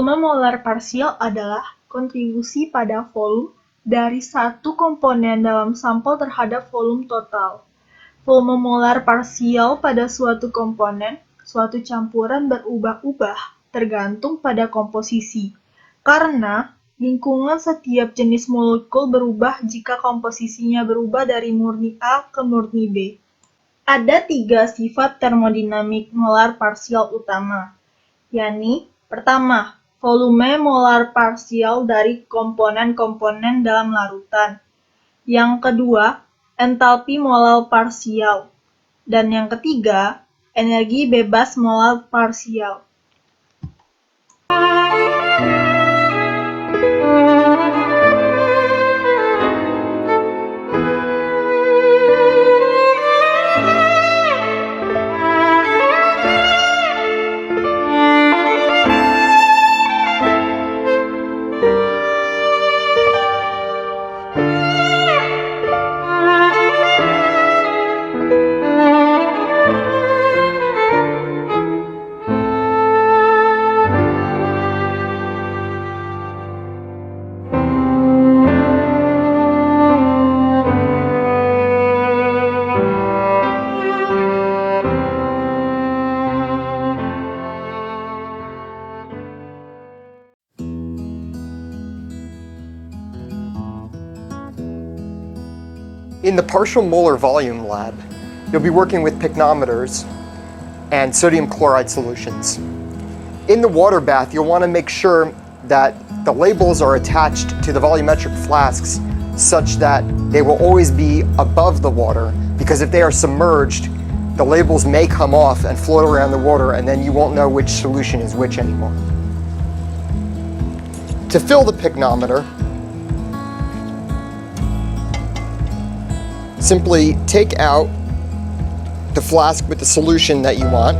Volume molar parsial adalah kontribusi pada volume dari satu komponen dalam sampel terhadap volume total. Volume molar parsial pada suatu komponen, suatu campuran berubah-ubah tergantung pada komposisi, karena lingkungan setiap jenis molekul berubah jika komposisinya berubah dari murni A ke murni B. Ada 3 sifat termodinamik molar parsial utama, yakni pertama, volume molar parsial dari komponen-komponen dalam larutan. Yang kedua, entalpi molar parsial. Dan yang ketiga, energi bebas molar parsial. In the partial molar volume lab, you'll be working with pycnometers and sodium chloride solutions. In the water bath, you'll want to make sure that the labels are attached to the volumetric flasks such that they will always be above the water, because if they are submerged, the labels may come off and float around the water, and then you won't know which solution is which anymore. To fill the pycnometer, simply take out the flask with the solution that you want,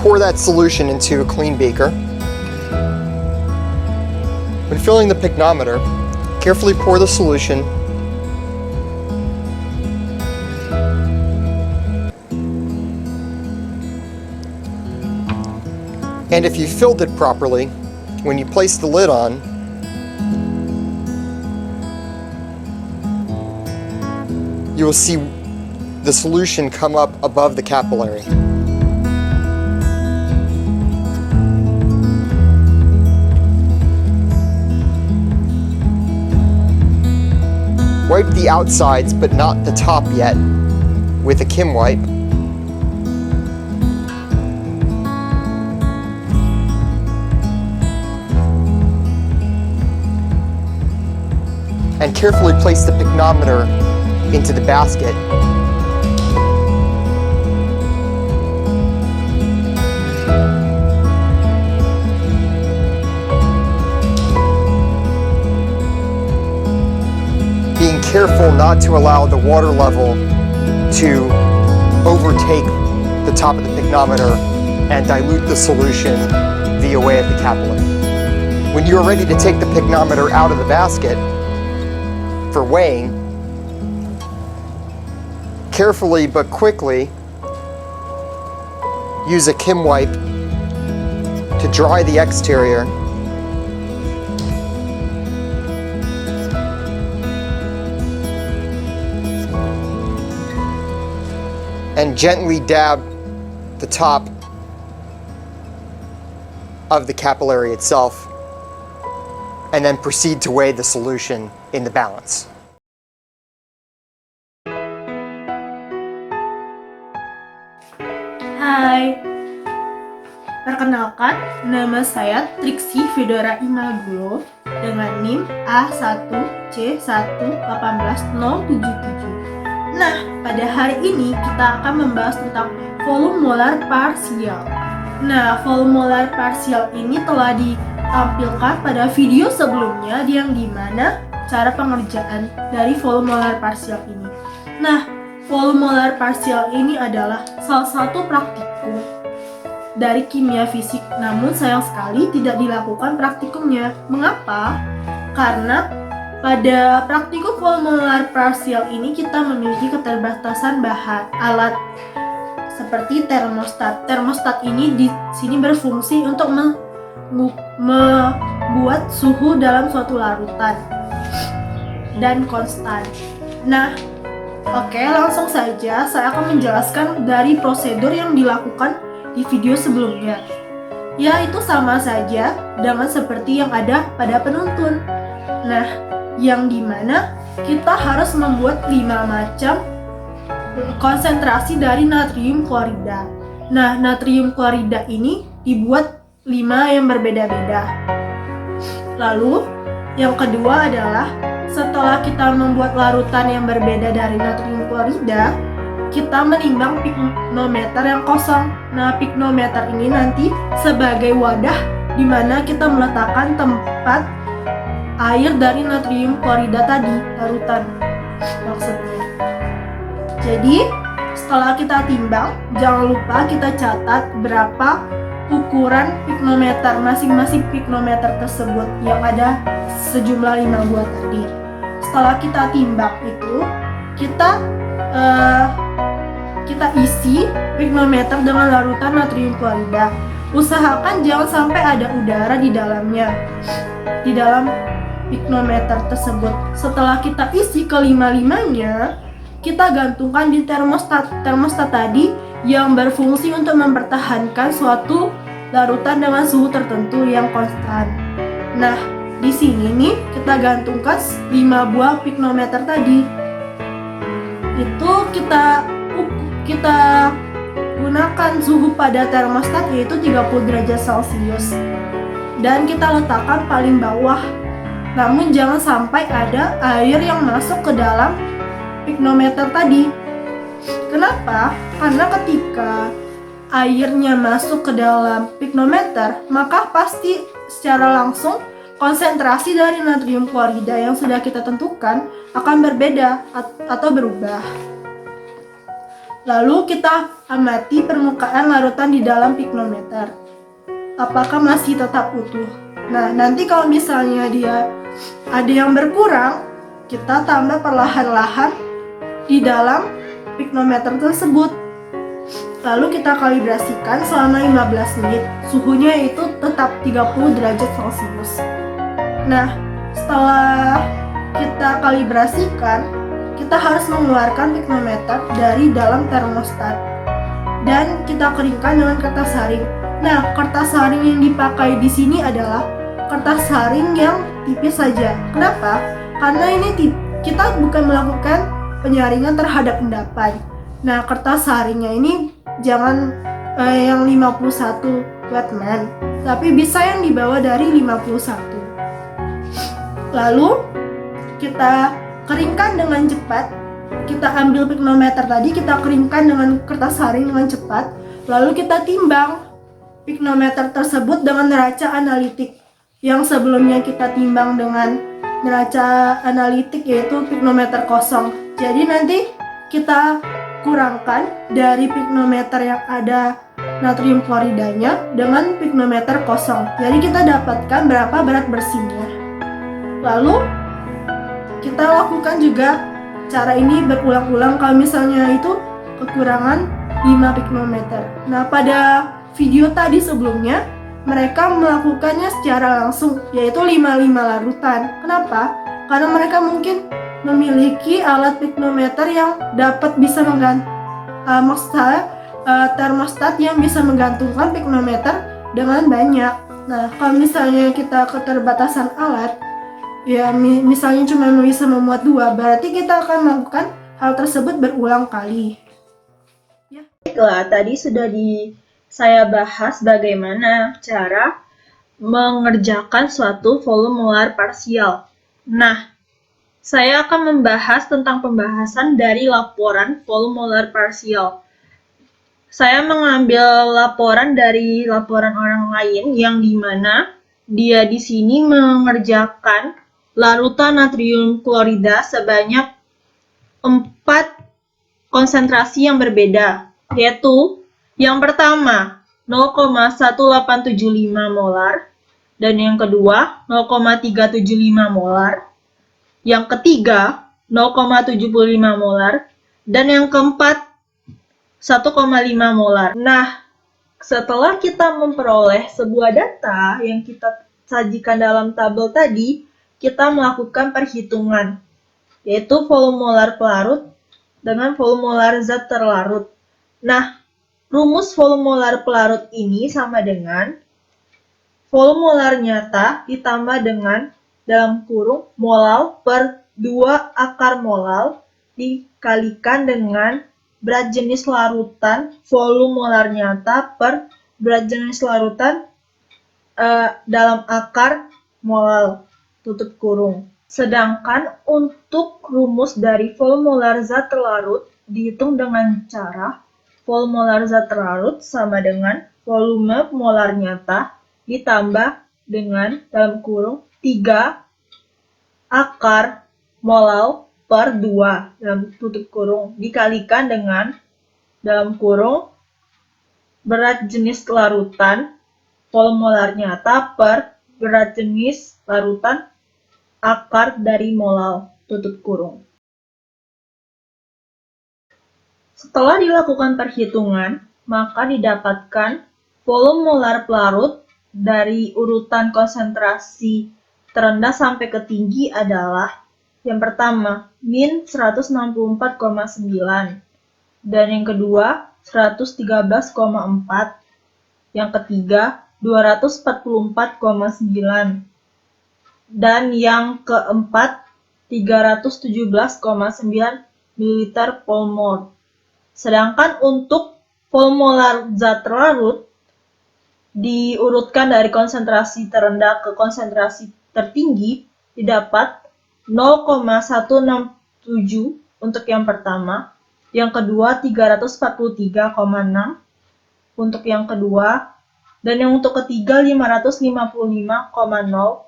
pour that solution into a clean beaker. When filling the pycnometer, carefully pour the solution and if you filled it properly, when you place the lid on, you will see the solution come up above the capillary. Wipe the outsides, but not the top yet, with a Kim wipe. And carefully place the pycnometer into the basket. Being careful not to allow the water level to overtake the top of the pycnometer and dilute the solution via way of the capillary. When you are ready to take the pycnometer out of the basket for weighing, carefully but quickly use a Kim wipe to dry the exterior and gently dab the top of the capillary itself, and then proceed to weigh the solution in the balance. Hai, perkenalkan, nama saya Triksi Fedora Imagulo dengan NIM A1C1818077. Nah, pada hari ini kita akan membahas tentang volume molar parsial. Nah, volume molar parsial ini telah ditampilkan pada video sebelumnya, yang dimana cara pengerjaan dari volume molar parsial ini. Nah, volume molar parsial ini adalah salah satu praktikum dari kimia fisik, namun sayang sekali tidak dilakukan praktikumnya. Mengapa? Karena pada praktikum volume molar parsial ini kita memiliki keterbatasan bahan alat. seperti termostat. Termostat ini di sini berfungsi untuk membuat suhu dalam suatu larutan dan konstan. Nah, oke, langsung saja saya akan menjelaskan dari prosedur yang dilakukan di video sebelumnya. Yaitu sama saja dengan seperti yang ada pada penuntun. Nah, yang dimana kita harus membuat 5 macam konsentrasi dari natrium klorida. Nah, natrium klorida ini dibuat 5 yang berbeda-beda. Lalu, yang kedua adalah setelah kita membuat larutan yang berbeda dari natrium klorida, kita menimbang piknometer yang kosong. Nah, piknometer ini nanti sebagai wadah di mana kita meletakkan tempat air dari natrium klorida tadi, larutan maksudnya. Jadi, setelah kita timbang, jangan lupa kita catat berapa ukuran piknometer masing-masing piknometer tersebut yang ada sejumlah 5 buah tadi. Setelah kita timbang itu, kita isi piknometer dengan larutan natrium klorida. Usahakan jangan sampai ada udara di dalamnya, di dalam piknometer tersebut. Setelah kita isi kelima-limanya, kita gantungkan di termostat. Termostat tadi yang berfungsi untuk mempertahankan suatu larutan dengan suhu tertentu yang konstan. Nah, di sini nih kita gantungkan 5 buah piknometer tadi. Itu kita gunakan suhu pada termostat yaitu 30 derajat Celcius. Dan kita letakkan paling bawah. Namun jangan sampai ada air yang masuk ke dalam piknometer tadi. Kenapa? Karena ketika airnya masuk ke dalam piknometer, maka pasti secara langsung konsentrasi dari natrium klorida yang sudah kita tentukan akan berbeda atau berubah. Lalu kita amati permukaan larutan di dalam piknometer. Apakah masih tetap utuh? Nah, nanti kalau misalnya dia ada yang berkurang, kita tambah perlahan-lahan di dalam piknometer tersebut. Lalu kita kalibrasikan selama 15 menit. Suhunya itu tetap 30 derajat Celcius. Nah, setelah kita kalibrasikan, kita harus mengeluarkan piknometer dari dalam termostat dan kita keringkan dengan kertas saring. Nah, kertas saring yang dipakai di sini adalah kertas saring yang tipis saja. Kenapa? Karena ini kita bukan melakukan penyaringan terhadap endapan. Nah, kertas saringnya ini jangan yang 51 Wetman, tapi bisa yang di bawah dari 51. Lalu kita keringkan dengan cepat. Kita ambil piknometer tadi, kita keringkan dengan kertas saring dengan cepat. Lalu kita timbang piknometer tersebut dengan neraca analitik. Yang sebelumnya kita timbang dengan neraca analitik yaitu piknometer kosong. Jadi nanti kita kurangkan dari piknometer yang ada natrium kloridanya dengan piknometer kosong. Jadi kita dapatkan berapa berat bersihnya. Lalu kita lakukan juga cara ini berulang-ulang kalau misalnya itu kekurangan 5 piknometer. Nah, pada video tadi sebelumnya mereka melakukannya secara langsung, yaitu 5 larutan. Kenapa? Karena mereka mungkin memiliki alat piknometer yang dapat bisa termostat yang bisa menggantungkan piknometer dengan banyak. Nah, kalau misalnya kita keterbatasan alat, ya misalnya cuma bisa memuat 2, berarti kita akan melakukan hal tersebut berulang kali. Ya. Baiklah, tadi sudah saya bahas bagaimana cara mengerjakan suatu volume molar parsial. Nah, saya akan membahas tentang pembahasan dari laporan volume molar parsial. Saya mengambil laporan dari laporan orang lain yang dimana dia di sini mengerjakan larutan natrium klorida sebanyak 4 konsentrasi yang berbeda, yaitu yang pertama 0,1875 molar, dan yang kedua 0,375 molar, yang ketiga 0,75 molar, dan yang keempat 1,5 molar. Nah, setelah kita memperoleh sebuah data yang kita sajikan dalam tabel tadi, kita melakukan perhitungan, yaitu volume molar pelarut dengan volume molar zat terlarut. Nah, rumus volume molar pelarut ini sama dengan volume molar nyata ditambah dengan dalam kurung molal per 2 akar molal dikalikan dengan berat jenis larutan volume molar nyata per berat jenis larutan dalam akar molal tutup kurung. Sedangkan untuk rumus dari volume molar zat terlarut dihitung dengan cara volume molar zat terlarut sama dengan volume molar nyata ditambah dengan dalam kurung 3 akar molal per 2 dalam tutup kurung dikalikan dengan dalam kurung berat jenis larutan volume molar nyata per berat jenis larutan akar dari molal tutup kurung. Setelah dilakukan perhitungan, maka didapatkan volume molar pelarut dari urutan konsentrasi terendah sampai ke tinggi adalah yang pertama, min 164,9 dan yang kedua 113,4, yang ketiga 244,9 dan yang keempat 317,9 ml per mol. Sedangkan untuk volume molar zat terlarut diurutkan dari konsentrasi terendah ke konsentrasi tertinggi didapat 0,167 untuk yang pertama, yang kedua 343,6 untuk yang kedua, dan yang untuk ketiga 555,0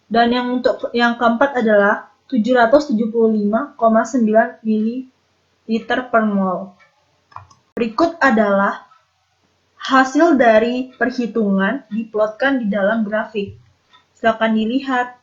dan yang untuk yang keempat adalah 775,9 ml per mol. Berikut adalah hasil dari perhitungan diplotkan di dalam grafik. Silakan dilihat.